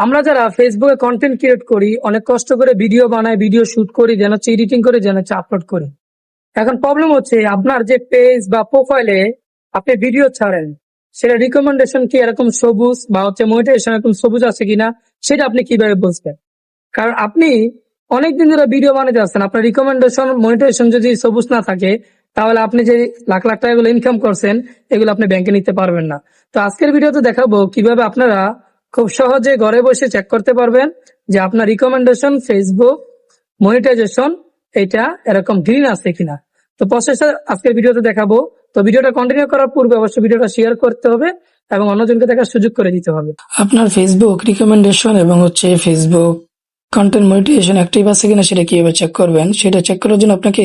আমরা যারা ফেসবুকে কন্টেন্ট ক্রিয়েট করি, অনেক কষ্ট করে ভিডিও বানাই, ভিডিও শুট করি, যেন হচ্ছে এডিটিং করে, যেন হচ্ছে আপলোড করি। এখন প্রবলেম হচ্ছে আপনার যে পেজ বা প্রোফাইলে আপনি ভিডিও ছাড়েন, সেটা রিকমেন্ডেশন কি এরকম সবুজ বা হচ্ছে মনিটাইজেশন এরকম সবুজ আছে কিনা, সেটা আপনি কিভাবে বুঝবেন? কারণ আপনি অনেকদিন ধরে ভিডিও বানাতে আসছেন, আপনার রিকমেন্ডেশন মনিটাইজেশন যদি সবুজ না থাকে, তাহলে আপনি যে লাখ লাখ টাকা ইনকাম করছেন, এগুলো আপনি ব্যাংকে নিতে পারবেন না। তো আজকের ভিডিওতে দেখাবো কিভাবে আপনারা খুব সহজে ঘরে বসে চেক করতে পারবেন যে আপনার রিকমেন্ডেশন, ফেসবুক মনিটাইজেশন এটা এরকম গ্রিন আছে কিনা। তো প্রসেসটা আজকের ভিডিওতে দেখাবো। তো ভিডিওটা কন্টিনিউ করার পূর্বে অবশ্যই ভিডিওটা শেয়ার করতে হবে এবং অন্যজনকে দেখার সুযোগ করে দিতে হবে। আপনার ফেসবুক রিকমেন্ডেশন এবং হচ্ছে ফেসবুক কন্টেন্ট মনিটাইজেশন অ্যাক্টিভ আছে কিনা সেটা কিভাবে চেক করবেন, সেটা চেক করার জন্য আপনাকে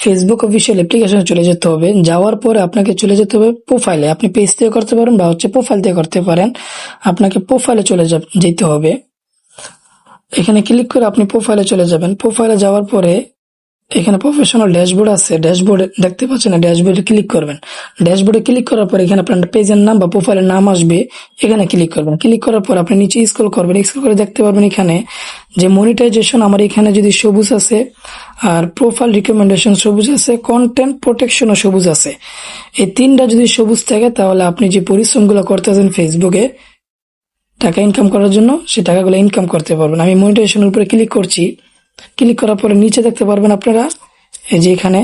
ফেসবুক অফিসিয়াল অ্যাপ্লিকেশনে চলে যেতে হবে। যাওয়ার পরে আপনাকে চলে যেতে হবে প্রোফাইলে। আপনি পেজ থেকে করতে পারেন বা হচ্ছে প্রোফাইল থেকে করতে পারেন। আপনাকে প্রোফাইলে চলে যেতে হবে। এখানে ক্লিক করে আপনি প্রোফাইলে চলে যাবেন। প্রোফাইলে যাওয়ার পরে এখানে প্রফেশনাল ড্যাশবোর্ড আছে, ড্যাশবোর্ডে দেখতে পাচ্ছেন না, ড্যাশবোর্ডে ক্লিক করবেন। ড্যাশবোর্ডে ক্লিক করার পর এখানে আপনার পেজের নাম বা প্রোফাইলের নাম আসবে, এখানে ক্লিক করবেন। ক্লিক করার পর আপনি নিচে স্ক্রল করবেন। স্ক্রল করে দেখতে পারবেন এখানে যে মনিটাইজেশন আমার এখানে যদি সবুজ আছে, আর প্রোফাইল রিকমেন্ডেশন সবুজ আছে, কন্টেন্ট প্রোটেকশনও সবুজ আছে। এই তিনটা যদি সবুজ থাকে তাহলে আপনি যে পরিশ্রমগুলো করতেছেন ফেসবুকে টাকা ইনকাম করার জন্য, সেই টাকাগুলো ইনকাম করতে পারবেন। আমি মনিটাইজেশনের উপরে ক্লিক করছি। ক্লিক করার পরে নিচে দেখতে পারবেন আপনারা এই যে এখানে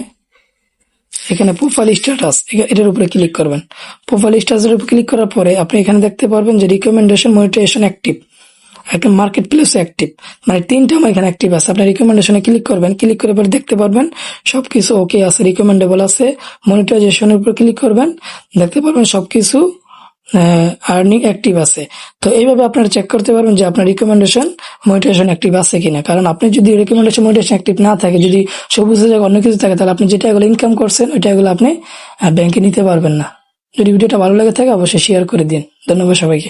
প্রোফাইল স্ট্যাটাস, এটার উপরে ক্লিক করবেন। প্রোফাইল স্ট্যাটাসের উপর ক্লিক করার পরে আপনি এখানে দেখতে পারবেন যে রিকমেন্ডেশন মনিটাইজেশন অ্যাক্টিভ, একটা মার্কেট প্লেস অ্যাক্টিভ, মানে তিনটা আমার এখানে অ্যাক্টিভ আছে। আপনি রিকমেন্ডেশনে ক্লিক করবেন। ক্লিক করে পরে দেখতে পারবেন সবকিছু ওকে আছে, রিকমেন্ডেবল আছে। মনিটাইজেশনের উপর ক্লিক করবেন, দেখতে পারবেন সবকিছু আর্নিং অ্যাক্টিভ আছে। তো এইভাবে আপনারা চেক করতে পারবেন যে আপনার রিকমেন্ডেশন মনিটাইজেশন অ্যাক্টিভ আছে কিনা। কারণ আপনি যদি রিকমেন্ডেশন মনিটাইজেশন অ্যাক্টিভ না থাকে, যদি সবুজের জায়গায় অন্য কিছু থাকে, তাহলে আপনি যেটা এগুলো ইনকাম করছেন ওইটা এগুলো আপনি ব্যাংকে নিতে পারবেন না। যদি ভিডিওটা ভালো লেগে থাকে অবশ্যই শেয়ার করে দিন। ধন্যবাদ সবাইকে।